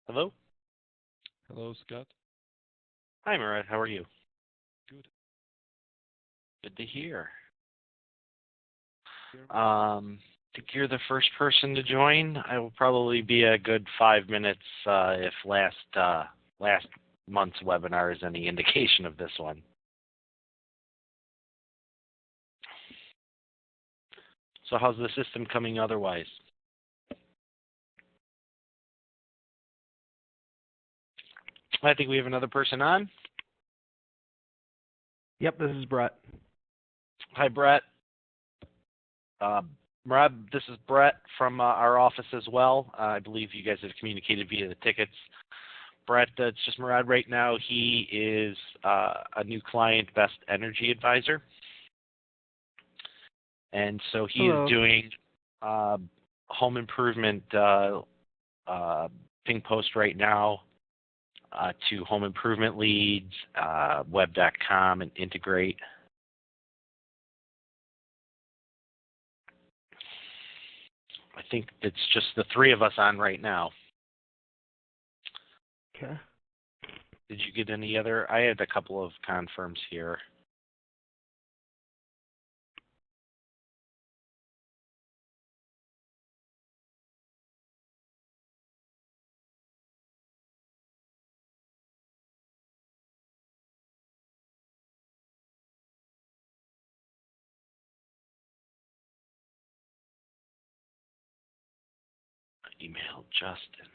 Hello? Hello, Scott. Hi, Murad. How are you? Good. Good to hear. Hear me? I think you're the first person to join. I will probably be a good 5 minutes if last month's webinar is any indication of this one. So how's the system coming otherwise? I think we have another person on. Yep, this is Brett. Hi, Brett. Murad, this is Brett from our office as well. I believe you guys have communicated via the tickets. Brett, it's just Murad right now. He is a new client, Best Energy Advisor. And so he Hello. is doing home improvement ping post right now to home improvement leads, web.com, and integrate. I think it's just the three of us on right now. Okay. Did you get any other? I had a couple of confirms here. Email Justin.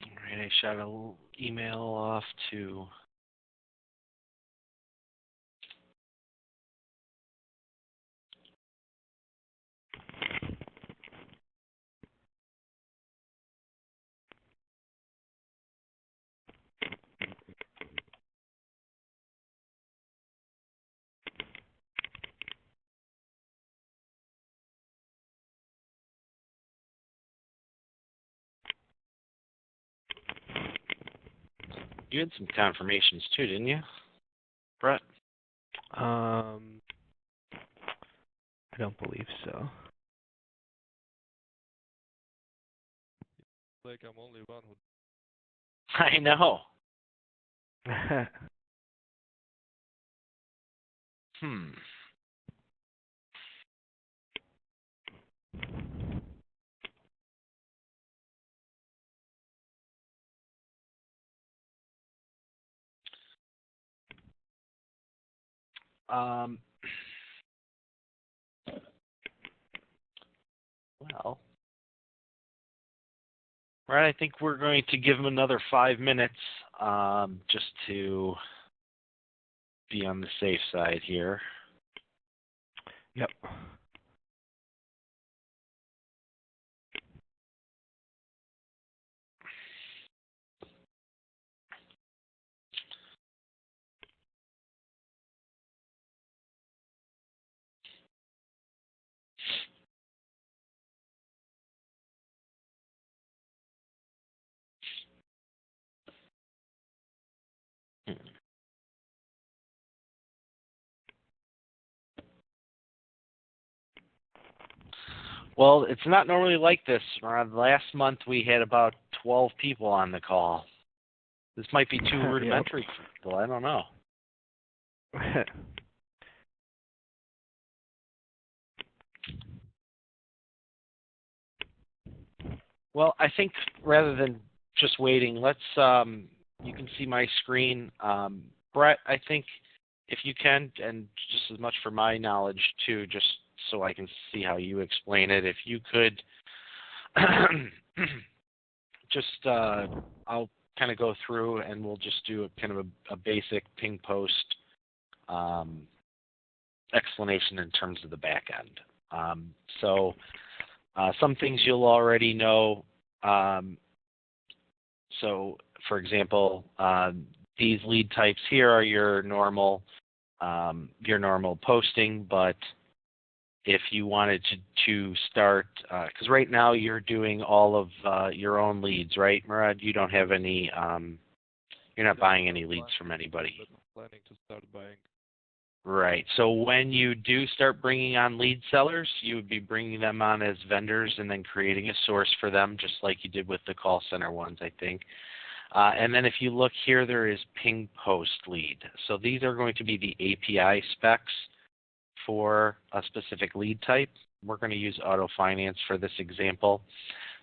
All right, I shot an email off to you had some confirmations too, didn't you, Brett? I don't believe so. Like I'm only one who. I know. Hmm. Um, well, right. I think we're going to give him another 5 minutes, just to be on the safe side here. Yep. Well, it's not normally like this. Last month we had about 12 people on the call. This might be too rudimentary for people. I don't know. Well, I think rather than just waiting, let's, you can see my screen. Brett, I think if you can, and just as much for my knowledge too, just so I can see how you explain it, if you could just, I'll kind of go through and we'll just do a kind of a basic ping post explanation in terms of the back end. Some things you'll already know. So, for example, these lead types here are your normal posting. But if you wanted to start, because right now you're doing all of your own leads, right, Murad? You don't have any. You're not buying any leads from anybody. But I'm planning to start buying. Right. So when you do start bringing on lead sellers, you would be bringing them on as vendors and then creating a source for them, just like you did with the call center ones, I think. And then if you look here, there is ping post lead. So these are going to be the API specs for a specific lead type. We're going to use auto finance for this example.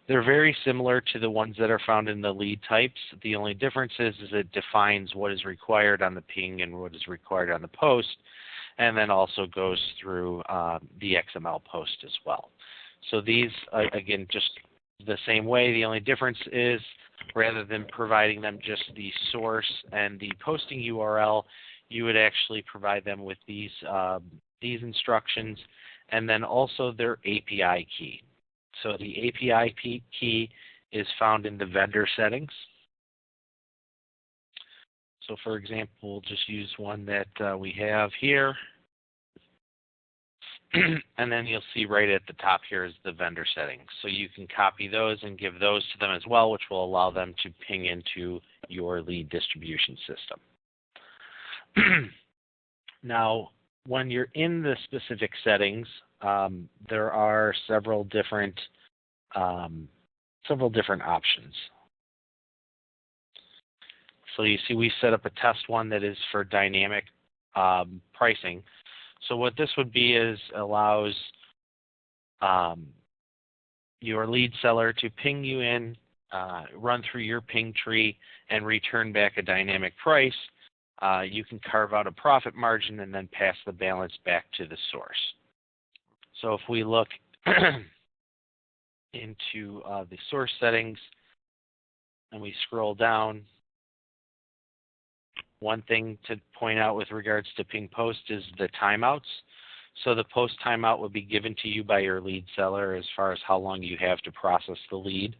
They're very similar to the ones that are found in the lead types. The only difference is it defines what is required on the ping and what is required on the post, and then also goes through the XML post as well. So these, again, just the same way. The only difference is rather than providing them just the source and the posting URL, you would actually provide them with these instructions and then also their API key. So the API key is found in the vendor settings. So for example, we'll just use one that we have here. And then you'll see right at the top here is the vendor settings. So you can copy those and give those to them as well, which will allow them to ping into your lead distribution system. Now, when you're in the specific settings, there are several different options. So you see we set up a test one that is for dynamic pricing. So what this would be is allows your lead seller to ping you in, run through your ping tree, and return back a dynamic price. You can carve out a profit margin and then pass the balance back to the source. So if we look into the source settings and we scroll down, one thing to point out with regards to ping post is the timeouts. So the post timeout will be given to you by your lead seller as far as how long you have to process the lead.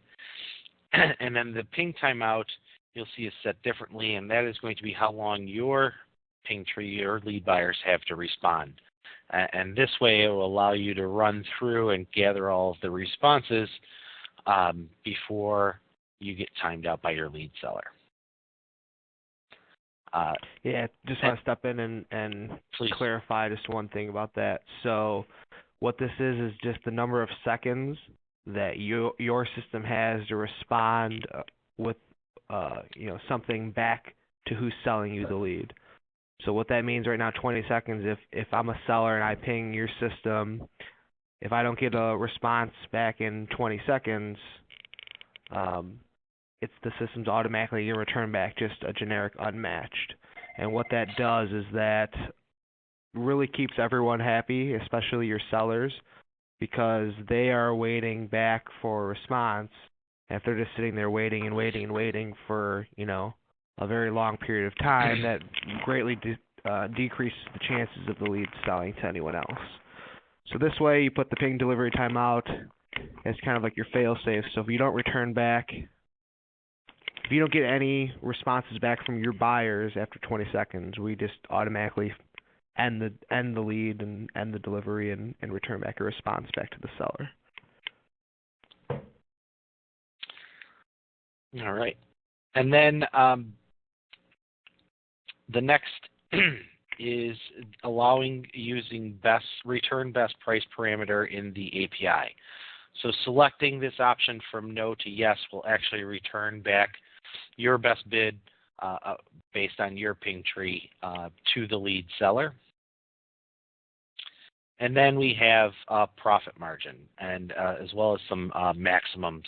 And then the ping timeout you'll see is set differently, and that is going to be how long your ping tree, your lead buyers have to respond. And this way it will allow you to run through and gather all of the responses before you get timed out by your lead seller. Yeah, just want to step in and please clarify just one thing about that. So what this is just the number of seconds that your system has to respond with something back to who's selling you the lead. So what that means right now, 20 seconds, if I'm a seller and I ping your system, if I don't get a response back in 20 seconds, it's the system's automatically going to return back just a generic unmatched. And what that does is that really keeps everyone happy, especially your sellers, because they are waiting back for a response. And if they're just sitting there waiting and waiting and waiting for, a very long period of time, that greatly decreases the chances of the lead selling to anyone else. So this way, you put the ping delivery time out as kind of like your fail-safe. So if you don't return back, if you don't get any responses back from your buyers after 20 seconds, we just automatically end the lead and end the delivery and return back a response back to the seller. All right. And then the next is allowing using return best price parameter in the API. So selecting this option from no to yes will actually return back your best bid based on your ping tree to the lead seller. And then we have profit margin, and as well as some maximums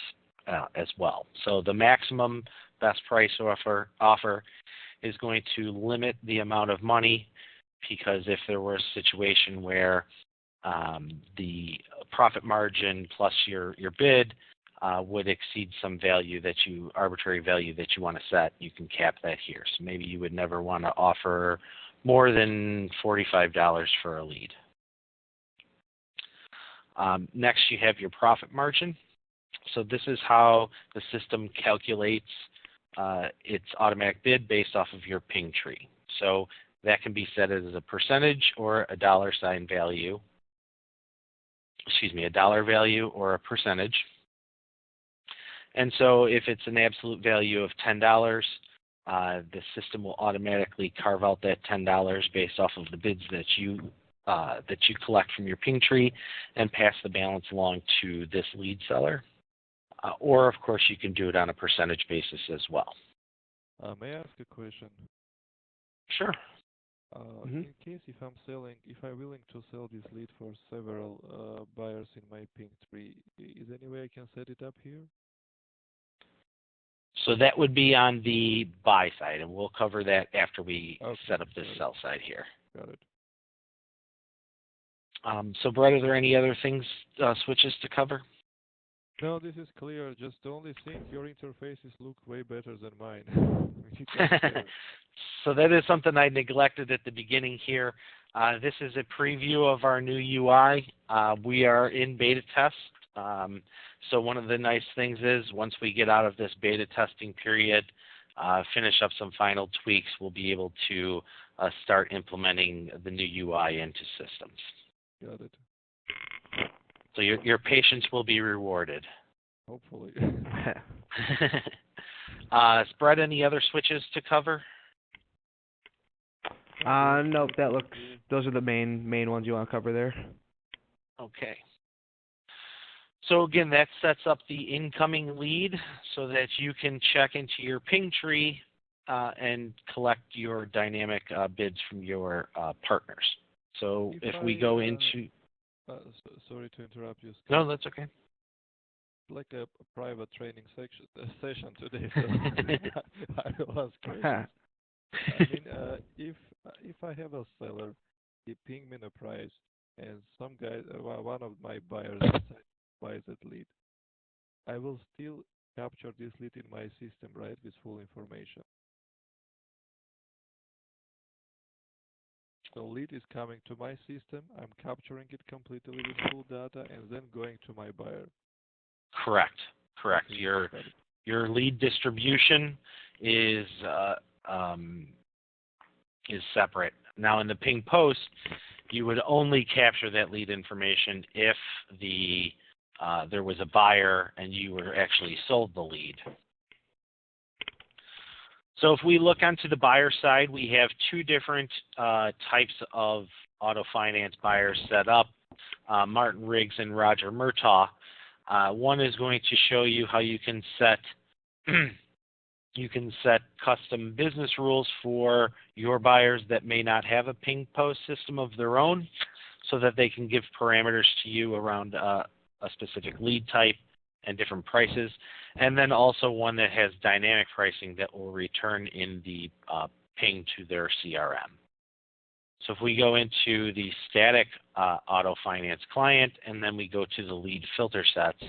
as well. So the maximum best price offer is going to limit the amount of money, because if there were a situation where the profit margin plus your bid would exceed some value arbitrary value that you want to set, you can cap that here. So maybe you would never want to offer more than $45 for a lead. Next, you have your profit margin. So this is how the system calculates its automatic bid based off of your ping tree. So that can be set as a percentage or a dollar value or a percentage. And so if it's an absolute value of $10, the system will automatically carve out that $10 based off of the bids that you collect from your ping tree and pass the balance along to this lead seller. Or, of course, you can do it on a percentage basis as well. May I ask a question? Sure. In case if I'm willing to sell this lead for several buyers in my ping tree, is there any way I can set it up here? So that would be on the buy side, and we'll cover that after we set up the sell side here. Got it. So, Brett, are there any other switches to cover? No, this is clear. Just the only thing, your interfaces look way better than mine. So that is something I neglected at the beginning here. This is a preview of our new UI. We are in beta test. So one of the nice things is once we get out of this beta testing period, finish up some final tweaks, we'll be able to start implementing the new UI into systems. Got it. So your patience will be rewarded. Hopefully. Brett, any other switches to cover? Nope. Those are the main ones you want to cover there. Okay. So again, that sets up the incoming lead so that you can check into your ping tree and collect your dynamic bids from your partners. So if we go into... sorry to interrupt you, Scott. No, that's okay. Like a private training session today, so I will ask questions. I mean, if I have a seller, he ping me a price, and some guy, one of my buyers buys that lead, I will still capture this lead in my system, right, with full information. So lead is coming to my system, I'm capturing it completely with full data, and then going to my buyer. Correct. Your lead distribution is separate. Now, in the ping post, you would only capture that lead information if there was a buyer and you were actually sold the lead. So if we look onto the buyer side, we have two different types of auto finance buyers set up, Martin Riggs and Roger Murtaugh. One is going to show you how you can set custom business rules for your buyers that may not have a ping post system of their own, so that they can give parameters to you around a specific lead type and different prices, and then also one that has dynamic pricing that will return in the ping to their CRM. So if we go into the static auto finance client and then we go to the lead filter sets,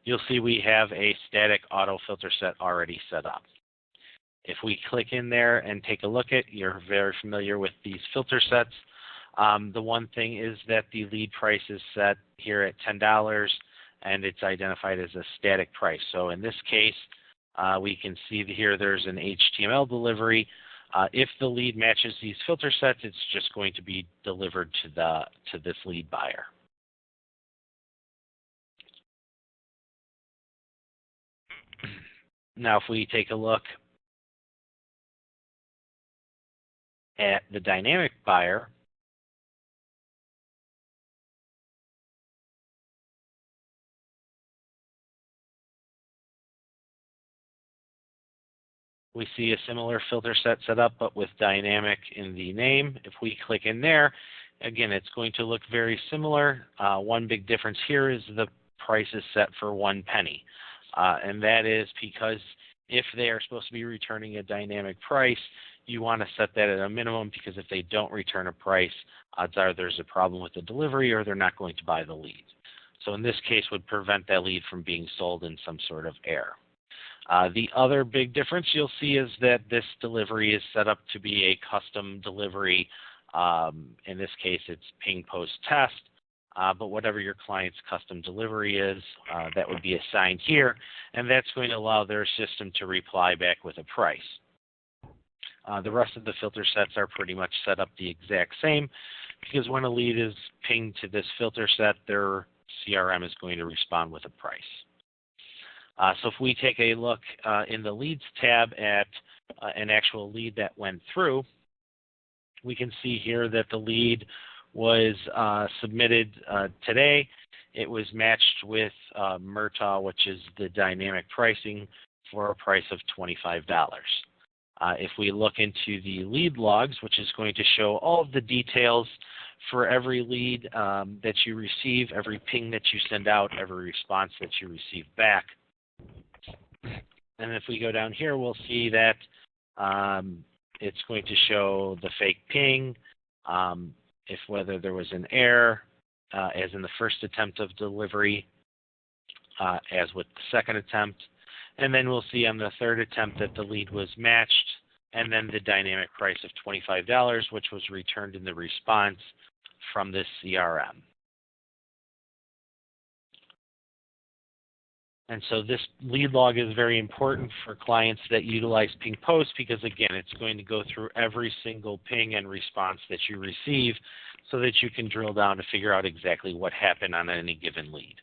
you'll see we have a static auto filter set already set up. If we click in there and take a look at, you're very familiar with these filter sets. The one thing is that the lead price is set here at $10 and it's identified as a static price. So in this case, we can see here there's an HTML delivery. If the lead matches these filter sets, it's just going to be delivered to this lead buyer. Now, if we take a look at the dynamic buyer, we see a similar filter set up, but with dynamic in the name. If we click in there, again, it's going to look very similar. One big difference here is the price is set for 1 penny. And that is because if they are supposed to be returning a dynamic price, you want to set that at a minimum, because if they don't return a price, odds are there's a problem with the delivery or they're not going to buy the lead. So in this case, would prevent that lead from being sold in some sort of error. The other big difference you'll see is that this delivery is set up to be a custom delivery. In this case, it's ping post test, but whatever your client's custom delivery is, that would be assigned here, and that's going to allow their system to reply back with a price. The rest of the filter sets are pretty much set up the exact same, because when a lead is pinged to this filter set, their CRM is going to respond with a price. So if we take a look in the Leads tab at an actual lead that went through, we can see here that the lead was submitted today. It was matched with Murtaugh, which is the dynamic pricing, for a price of $25. If we look into the lead logs, which is going to show all of the details for every lead that you receive, every ping that you send out, every response that you receive back. And if we go down here, we'll see that it's going to show the fake ping, if whether there was an error, as in the first attempt of delivery, as with the second attempt. And then we'll see on the third attempt that the lead was matched, and then the dynamic price of $25, which was returned in the response from this CRM. And so this lead log is very important for clients that utilize Ping Post, because, again, it's going to go through every single ping and response that you receive so that you can drill down to figure out exactly what happened on any given lead.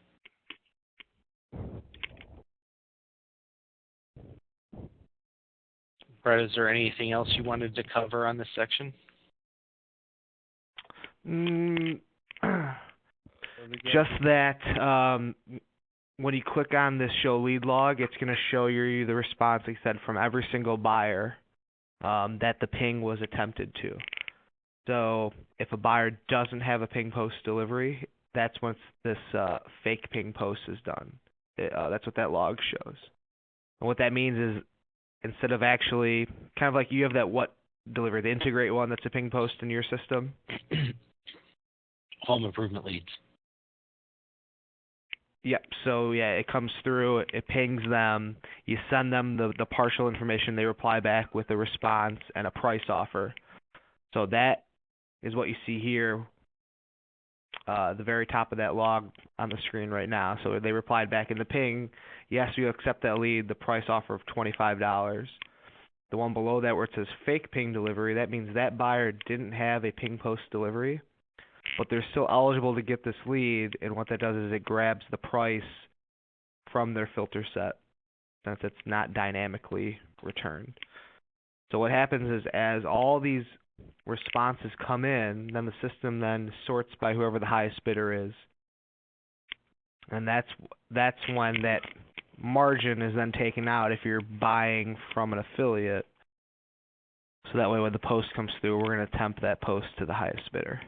Brett, is there anything else you wanted to cover on this section? Just that when you click on this show lead log, it's going to show you the response, like I said, from every single buyer that the ping was attempted to. So if a buyer doesn't have a ping post delivery, that's when this fake ping post is done. That's what that log shows. And what that means is, instead of actually, kind of like you have that what delivery, the integrate one that's a ping post in your system. Home improvement leads. Yep. So yeah, it comes through, it pings them, you send them the partial information, they reply back with a response and a price offer. So that is what you see here, the very top of that log on the screen right now. So they replied back in the ping, yes, we accept that lead, the price offer of $25. The one below that where it says fake ping delivery, that means that buyer didn't have a ping post delivery, but they're still eligible to get this lead, and what that does is it grabs the price from their filter set, since it's not dynamically returned. So what happens is, as all these responses come in, then the system then sorts by whoever the highest bidder is. And that's when that margin is then taken out if you're buying from an affiliate. So that way when the post comes through, we're going to temp that post to the highest bidder.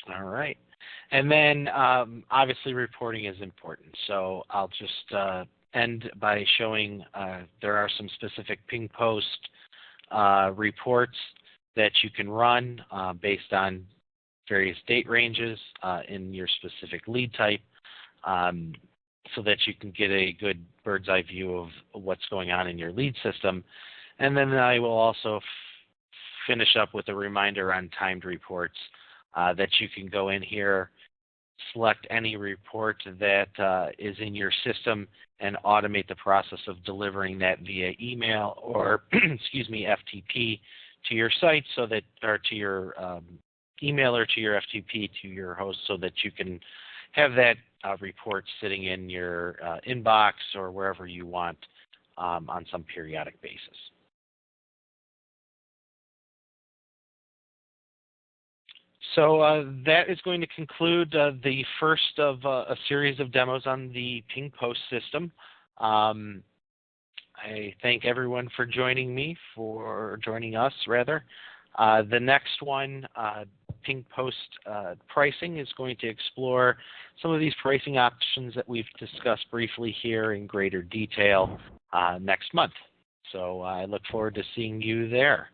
All right. And then obviously reporting is important. So I'll just end by showing there are some specific ping post reports that you can run based on various date ranges in your specific lead type, so that you can get a good bird's eye view of what's going on in your lead system. And then I will also finish up with a reminder on timed reports that you can go in here, select any report that is in your system, and automate the process of delivering that via email or, excuse me, FTP to your site, so that, or to your email, or to your FTP to your host, so that you can have that report sitting in your inbox or wherever you want on some periodic basis. So that is going to conclude the first of a series of demos on the ping post system. I thank everyone for joining us rather. The next one, ping post pricing, is going to explore some of these pricing options that we've discussed briefly here in greater detail next month. So I look forward to seeing you there.